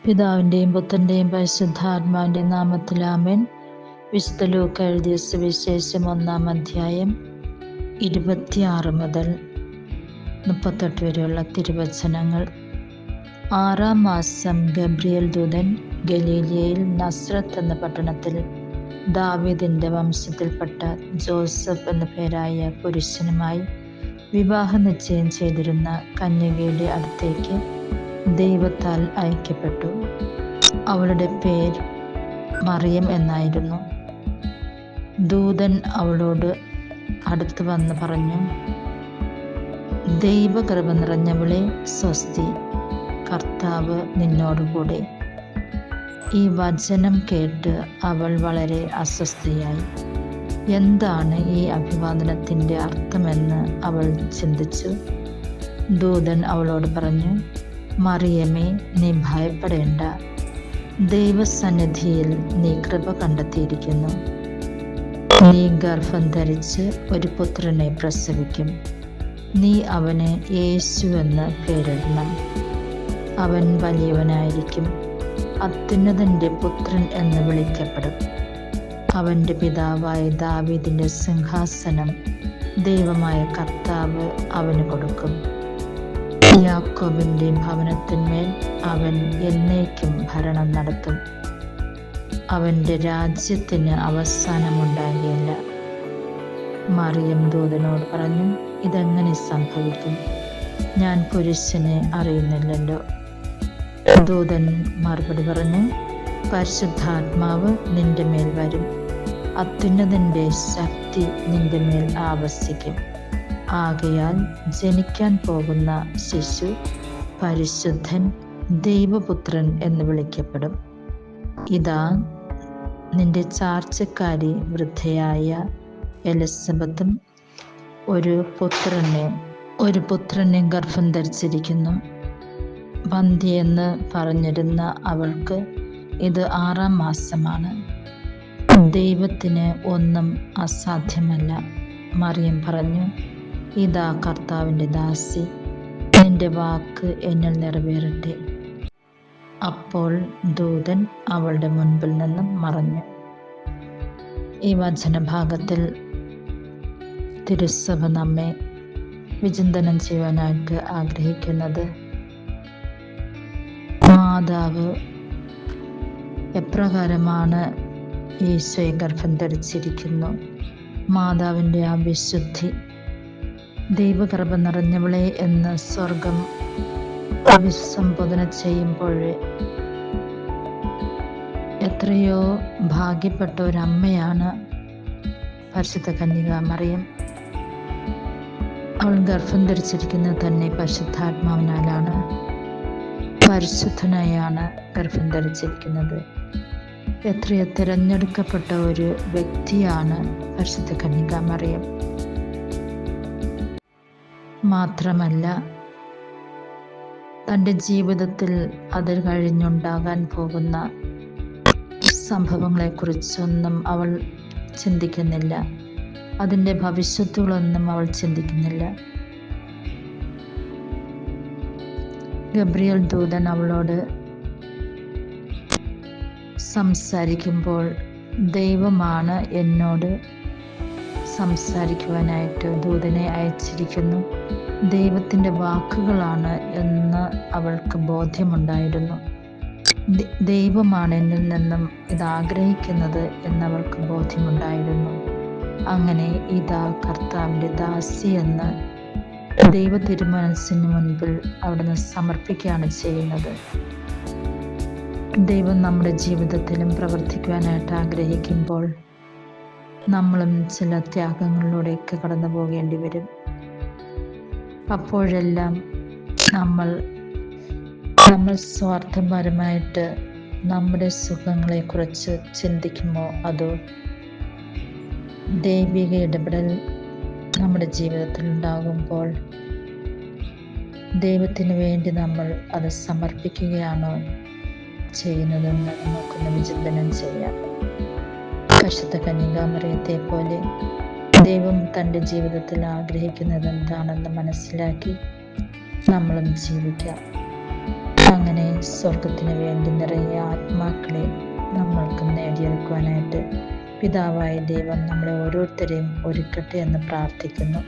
പിതാവിൻ്റെയും പുത്രൻ്റെയും പരിശുദ്ധാത്മാവിൻ്റെയും നാമത്തിൽ ആമേൻ. വിശുദ്ധ ലൂക്കാ എഴുതിയ സുവിശേഷം 1-ാം അധ്യായം 26 മുതൽ 38 വരെയുള്ള തിരുവചനങ്ങൾ. 6-ാം മാസം ഗബ്രിയേൽ ദൂതൻ ഗലീലയിൽ നസ്രത്ത് എന്ന പട്ടണത്തിൽ ദാവീദിന്റെ വംശത്തിൽപ്പെട്ട ജോസഫ് എന്ന പേരായ പുരുഷനുമായി വിവാഹ നിശ്ചയം ചെയ്തിരുന്ന കന്യകയുടെ അടുത്തേക്ക് ദൈവത്താൽ അയക്കപ്പെട്ടു. അവളുടെ പേര് മറിയം എന്നായിരുന്നു. ദൂതൻ അവളോട് അടുത്ത് വന്ന് പറഞ്ഞു, ദൈവകൃപ നിറഞ്ഞവളെ സ്വസ്തി, കർത്താവ് നിന്നോടുകൂടെ. ഈ വചനം കേട്ട് അവൾ വളരെ അസ്വസ്ഥയായി. എന്താണ് ഈ അഭിവാദനത്തിൻ്റെ അർത്ഥമെന്ന് അവൾ ചിന്തിച്ചു. ദൂതൻ അവളോട് പറഞ്ഞു, മറിയമേ, നീ ഭയപ്പെടേണ്ട. ദൈവസന്നിധിയിൽ നീ കൃപ കണ്ടെത്തിയിരിക്കുന്നു. നീ ഗർഭം ധരിച്ച് ഒരു പുത്രനെ പ്രസവിക്കും. നീ അവന് യേശു എന്ന് പേരിടണം. അവൻ വലിയവനായിരിക്കും, അത്യുന്നതന്റെ പുത്രൻ എന്ന് വിളിക്കപ്പെടും. അവന്റെ പിതാവായ ദാവീദിന്റെ സിംഹാസനം ദൈവമായ കർത്താവ് അവന് കൊടുക്കും. യാക്കോബിന്റെ ഭവനത്തിന്മേൽ അവൻ എന്നേക്കും ഭരണം നടത്തും. അവന്റെ രാജ്യത്തിന് അവസാനമുണ്ടാകുകയില്ല. മറിയം ദൂതനോട് പറഞ്ഞു, ഇതെങ്ങനെ സംഭവിക്കും? ഞാൻ പുരുഷനെ അറിയുന്നില്ലല്ലോ. ദൂതൻ മറുപടി പറഞ്ഞു, പരിശുദ്ധാത്മാവ് നിന്റെ മേൽ വരും, അത്യുന്നതന്റെ ശക്തി നിന്റെ മേൽ ആവസിക്കും. ആകയാൽ ജനിക്കാൻ പോകുന്ന ശിശു പരിശുദ്ധൻ, ദൈവപുത്രൻ എന്ന് വിളിക്കപ്പെടും. ഇതാ, നിന്റെ ചാർച്ചക്കാരി വൃദ്ധയായ എലിസബത്തും ഒരു പുത്രനെ ഗർഭം ധരിച്ചിരിക്കുന്നു. വന്ധ്യയെന്ന് പറഞ്ഞിരുന്ന അവൾക്ക് ഇത് 6-ാം മാസമാണ്. ദൈവത്തിന് ഒന്നും അസാധ്യമല്ല. മറിയം പറഞ്ഞു, ഇതാ കർത്താവിൻ്റെ ദാസി, നിന്റെ വാക്ക് എന്നിൽ നിറവേറട്ടെ. അപ്പോൾ ദൂതൻ അവളുടെ മുൻപിൽ നിന്നും മറഞ്ഞു. ഈ വചനഭാഗത്തിൽ തിരുസഭ നമ്മെ വിചിന്തനം ചെയ്യുവാനായിട്ട് ആഗ്രഹിക്കുന്നത്, മാതാവ് എപ്രകാരമാണ് ഈശോയെ ഗർഭം ധരിച്ചിരിക്കുന്നു. മാതാവിൻ്റെ ആ വിശുദ്ധി, ദൈവകൃപ നിറഞ്ഞവളെ എന്ന് സ്വർഗം അഭിസംബോധന ചെയ്യുമ്പോൾ എത്രയോ ഭാഗ്യപ്പെട്ട ഒരമ്മയാണ് പരിശുദ്ധ കന്യക മറിയം. അവൾ ഗർഭം ധരിച്ചിരിക്കുന്നത് തന്നെ പരിശുദ്ധാത്മാവിനാലാണ്. പരിശുദ്ധനായാണ് ഗർഭം ധരിച്ചിരിക്കുന്നത്. എത്രയോ തിരഞ്ഞെടുക്കപ്പെട്ട ഒരു വ്യക്തിയാണ് പരിശുദ്ധ കന്യക മറിയം. മാത്രമല്ല, തൻ്റെ ജീവിതത്തിൽ അതിൽ കഴിഞ്ഞുണ്ടാകാൻ പോകുന്ന സംഭവങ്ങളെക്കുറിച്ചൊന്നും അവൾ ചിന്തിക്കുന്നില്ല. അതിൻ്റെ ഭവിഷ്യത്തുകളൊന്നും അവൾ ചിന്തിക്കുന്നില്ല. ഗബ്രിയേൽ ദൂതൻ അവളോട് സംസാരിക്കുമ്പോൾ ദൈവമാണ് എന്നോട് സംസാരിക്കുവാനായിട്ട് ദൂതനെ അയച്ചിരിക്കുന്നു, ദൈവത്തിൻ്റെ വാക്കുകളാണ് എന്ന് അവൾക്ക് ബോധ്യമുണ്ടായിരുന്നു. ദൈവമാണ് എന്നിൽ നിന്നും ഇത് ആഗ്രഹിക്കുന്നത് എന്നവൾക്ക് ബോധ്യമുണ്ടായിരുന്നു. അങ്ങനെ ഇതാ കർത്താവിൻ്റെ ദാസി എന്ന് ദൈവ തിരുമനസ്സിന് മുൻപിൽ അവിടുന്ന് സമർപ്പിക്കുകയാണ് ചെയ്യുന്നത്. ദൈവം നമ്മുടെ ജീവിതത്തിലും പ്രവർത്തിക്കുവാനായിട്ട് ആഗ്രഹിക്കുമ്പോൾ നമ്മളും ചില ത്യാഗങ്ങളിലൂടെയൊക്കെ കടന്നു പോകേണ്ടി വരും. അപ്പോഴെല്ലാം നമ്മൾ സ്വാർത്ഥപരമായിട്ട് നമ്മുടെ സുഖങ്ങളെക്കുറിച്ച് ചിന്തിക്കുമോ, അതോ ദൈവിക ഇടപെടൽ നമ്മുടെ ജീവിതത്തിൽ ഉണ്ടാകുമ്പോൾ ദൈവത്തിന് വേണ്ടി നമ്മൾ അത് സമർപ്പിക്കുകയാണോ ചെയ്യുന്നതെന്ന് നമുക്കൊന്ന് വിചിന്തനം ചെയ്യാം. പരിശുദ്ധ കന്യക മറിയത്തെ പോലെ ദൈവം തൻ്റെ ജീവിതത്തിൽ ആഗ്രഹിക്കുന്നത് എന്താണെന്ന് മനസ്സിലാക്കി നമ്മളും ജീവിക്കാം. അങ്ങനെ സ്വർഗത്തിന് വേണ്ടി നിറയെ ആത്മാക്കളെ നമ്മൾക്ക് നേടിയെടുക്കുവാനായിട്ട് പിതാവായ ദൈവം നമ്മളെ ഓരോരുത്തരെയും ഒരുക്കട്ടെ എന്ന് പ്രാർത്ഥിക്കുന്നു.